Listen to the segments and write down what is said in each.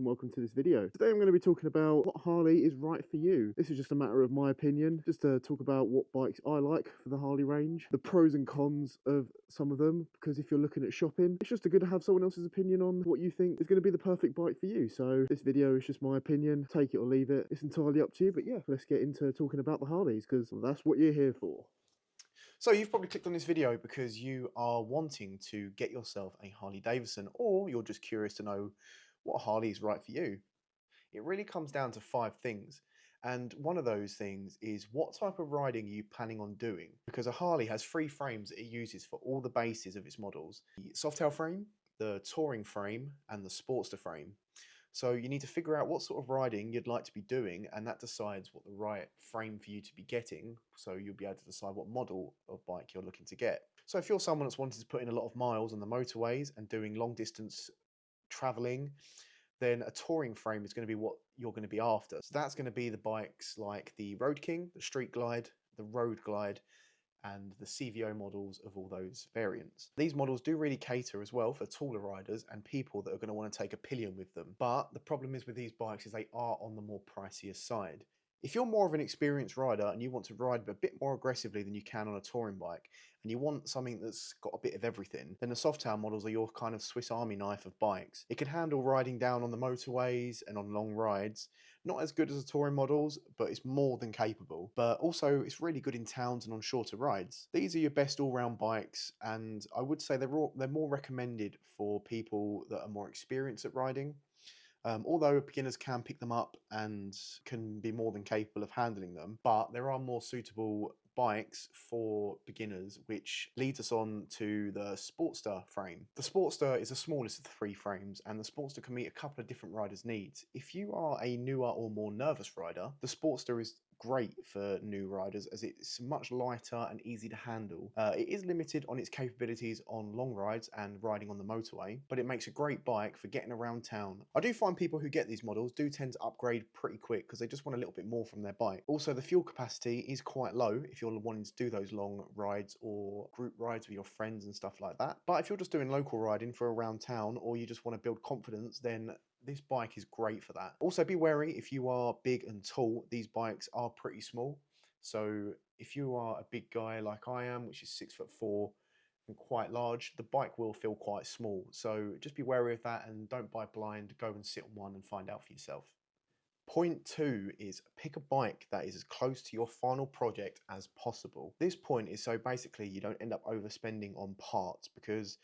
and welcome to this video. Today I'm going to be talking about what Harley is right for you. This is just a matter of my opinion, just to talk about what bikes I like for the Harley range, the pros and cons of some of them, because if you're looking at shopping, it's just good to have someone else's opinion on what you think is going to be the perfect bike for you. So this video is just my opinion, take it or leave it, it's entirely up to you, but yeah, let's get into talking about the Harleys, because that's what you're here for. So you've probably clicked on this video because you are wanting to get yourself a Harley-Davidson, or you're just curious to know what Harley is right for you. It really comes down to 5 things. And one of those things is, what type of riding are you planning on doing? Because a Harley has 3 frames that it uses for all the bases of its models: the Softail frame, the touring frame, and the Sportster frame. So you need to figure out what sort of riding you'd like to be doing, and that decides what the right frame for you to be getting, so you'll be able to decide what model of bike you're looking to get. So if you're someone that's wanted to put in a lot of miles on the motorways and doing long distance traveling, then a touring frame is going to be what you're going to be after. So that's going to be the bikes like the Road King, the Street Glide, the Road Glide, and the CVO models of all those variants. These models do really cater as well for taller riders and people that are going to want to take a pillion with them. But the problem is with these bikes is they are on the more pricier side. If you're more of an experienced rider and you want to ride a bit more aggressively than you can on a touring bike, and you want something that's got a bit of everything, then the Softail models are your kind of Swiss Army knife of bikes. It can handle riding down on the motorways and on long rides. Not as good as the touring models, but it's more than capable. But also, it's really good in towns and on shorter rides. These are your best all-round bikes, and I would say they're more recommended for people that are more experienced at riding. Although beginners can pick them up and can be more than capable of handling them, but there are more suitable bikes for beginners, which leads us on to the Sportster frame. The Sportster is the smallest of the 3 frames, and the Sportster can meet a couple of different riders' needs. If you are a newer or more nervous rider, the Sportster is great for new riders as it's much lighter and easy to handle. It is limited on its capabilities on long rides and riding on the motorway, but it makes a great bike for getting around town. I do find people who get these models do tend to upgrade pretty quick because they just want a little bit more from their bike. Also, the fuel capacity is quite low if you're wanting to do those long rides or group rides with your friends and stuff like that. But if you're just doing local riding for around town, or you just want to build confidence, then this bike is great for that. Also, be wary if you are big and tall, these bikes are pretty small. So if you are a big guy like I am, which is 6'4" and quite large, the bike will feel quite small. So just be wary of that and don't buy blind. Go and sit on one and find out for yourself. Point 2 is pick a bike that is as close to your final project as possible. This point is so basically you don't end up overspending on parts, because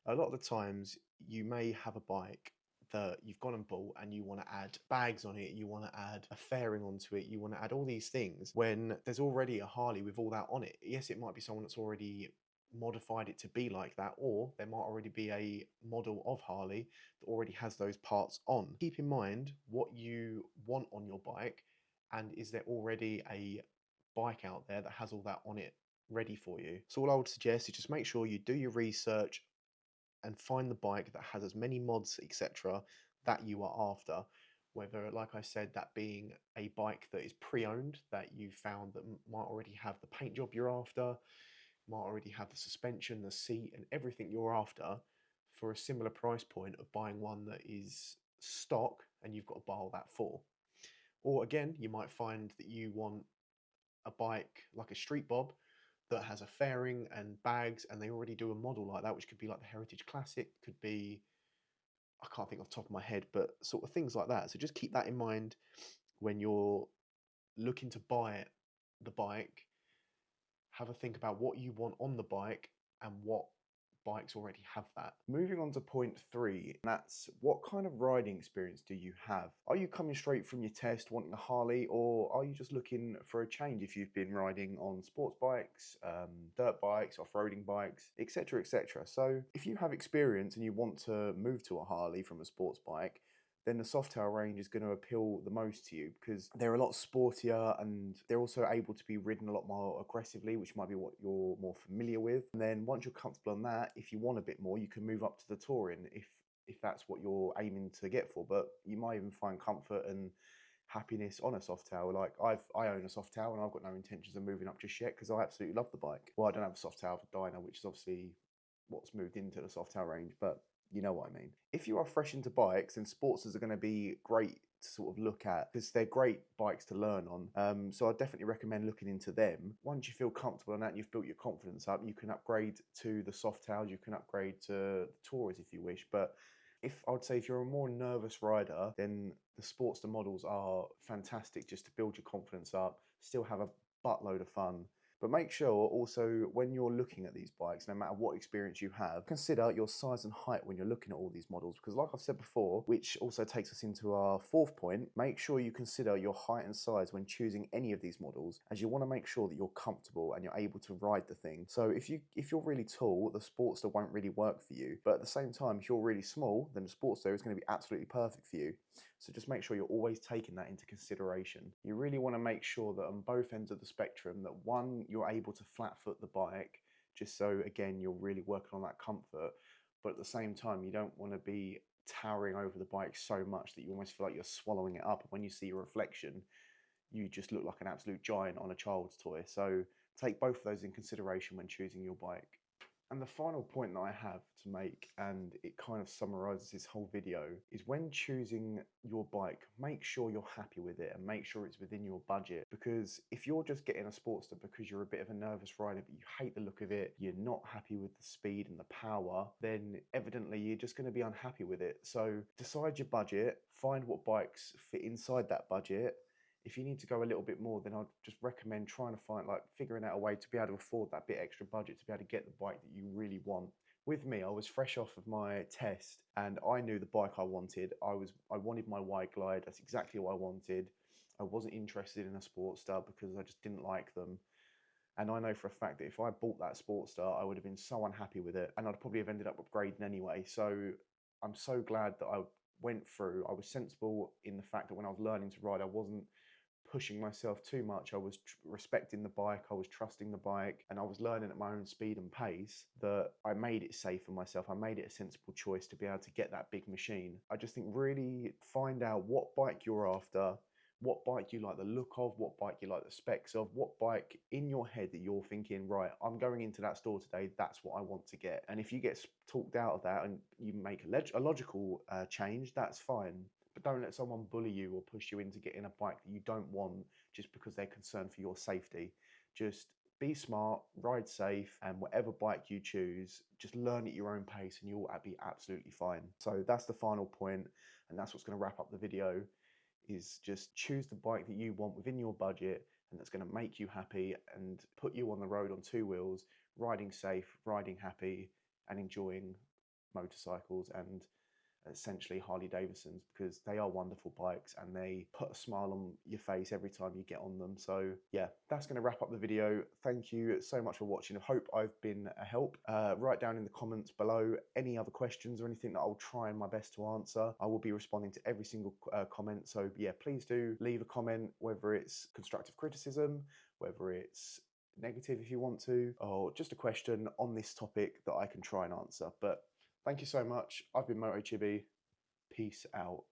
a lot of the times you may have a bike that you've gone and bought and you want to add bags on it, you want to add a fairing onto it, you want to add all these things when there's already a Harley with all that on it. Yes, it might be someone that's already modified it to be like that, or there might already be a model of Harley that already has those parts on. Keep in mind what you want on your bike, and is there already a bike out there that has all that on it ready for you. So all I would suggest is just make sure you do your research and find the bike that has as many mods, etc., that you are after. Whether, like I said, that being a bike that is pre-owned, that you found that might already have the paint job you're after, might already have the suspension, the seat, and everything you're after, for a similar price point of buying one that is stock and you've got to buy all that for. Or again, you might find that you want a bike like a Street Bob that has a fairing and bags, and they already do a model like that, which could be like the Heritage Classic, could be, I can't think off the top of my head, but sort of things like that. So just keep that in mind when you're looking to buy the bike. Have a think about what you want on the bike and what bikes already have that. Moving on to point 3, that's what kind of riding experience do you have? Are you coming straight from your test wanting a Harley, or are you just looking for a change if you've been riding on sports bikes, dirt bikes, off-roading bikes, etc, etc. So if you have experience and you want to move to a Harley from a sports bike, then the Softail range is going to appeal the most to you, because they're a lot sportier and they're also able to be ridden a lot more aggressively, which might be what you're more familiar with. And then once you're comfortable on that, if you want a bit more, you can move up to the touring if that's what you're aiming to get for. But you might even find comfort and happiness on a Softail. Like I own a Softail and I've got no intentions of moving up just yet because I absolutely love the bike. Well, I don't have a Softail for Dyna, which is obviously what's moved into the Softail range, but You know what I mean. If you are fresh into bikes, then Sportsters are going to be great to sort of look at because they're great bikes to learn on. So I definitely recommend looking into them. Once you feel comfortable on that and you've built your confidence up, you can upgrade to the Softails, you can upgrade to the Tours if you wish. But I would say if you're a more nervous rider, then the Sportster models are fantastic just to build your confidence up, still have a buttload of fun. But make sure also when you're looking at these bikes, no matter what experience you have, consider your size and height when you're looking at all these models. Because like I've said before, which also takes us into our fourth point, make sure you consider your height and size when choosing any of these models, as you want to make sure that you're comfortable and you're able to ride the thing. So if you're really tall, the Sportster won't really work for you. But at the same time, if you're really small, then the Sportster is going to be absolutely perfect for you. So just make sure you're always taking that into consideration. You really want to make sure that on both ends of the spectrum, that one, you're able to flat foot the bike, just so again, you're really working on that comfort. But at the same time, you don't want to be towering over the bike so much that you almost feel like you're swallowing it up. And when you see your reflection, you just look like an absolute giant on a child's toy. So take both of those in consideration when choosing your bike. And the final point that I have to make, and it kind of summarizes this whole video, is when choosing your bike, make sure you're happy with it and make sure it's within your budget. Because if you're just getting a Sportster because you're a bit of a nervous rider, but you hate the look of it, you're not happy with the speed and the power, then evidently you're just going to be unhappy with it. So decide your budget, find what bikes fit inside that budget. If you need to go a little bit more, then I'd just recommend trying to find, like, figuring out a way to be able to afford that bit extra budget to be able to get the bike that you really want. With me, I was fresh off of my test and I knew the bike I wanted. I wanted my Wide Glide. That's exactly what I wanted. I wasn't interested in a Sportster because I just didn't like them. And I know for a fact that if I bought that Sportster, I would have been so unhappy with it and I'd probably have ended up upgrading anyway. So I'm so glad that I went through. I was sensible in the fact that when I was learning to ride, I wasn't pushing myself too much. I was respecting the bike, I was trusting the bike, and I was learning at my own speed and pace, that I made it safe for myself. I made it a sensible choice to be able to get that big machine. I just think really find out what bike you're after, what bike you like the look of, what bike you like the specs of, what bike in your head that you're thinking, right, I'm going into that store today, that's what I want to get. And if you get talked out of that and you make a logical change, that's fine. But don't let someone bully you or push you into getting a bike that you don't want just because they're concerned for your safety. Just be smart, ride safe, and whatever bike you choose, just learn at your own pace and you'll be absolutely fine. So that's the final point, and that's what's going to wrap up the video, is just choose the bike that you want within your budget and that's going to make you happy and put you on the road on two wheels, riding safe, riding happy, and enjoying motorcycles and essentially Harley-Davidsons, because they are wonderful bikes and they put a smile on your face every time you get on them. So yeah, that's going to wrap up the video. Thank you so much for watching. I hope I've been a help. Write down in the comments below any other questions or anything that I'll try my best to answer. I will be responding to every single comment. So yeah, please do leave a comment, whether it's constructive criticism, whether it's negative if you want to, or just a question on this topic that I can try and answer. But thank you so much. I've been MotoChibi. Peace out.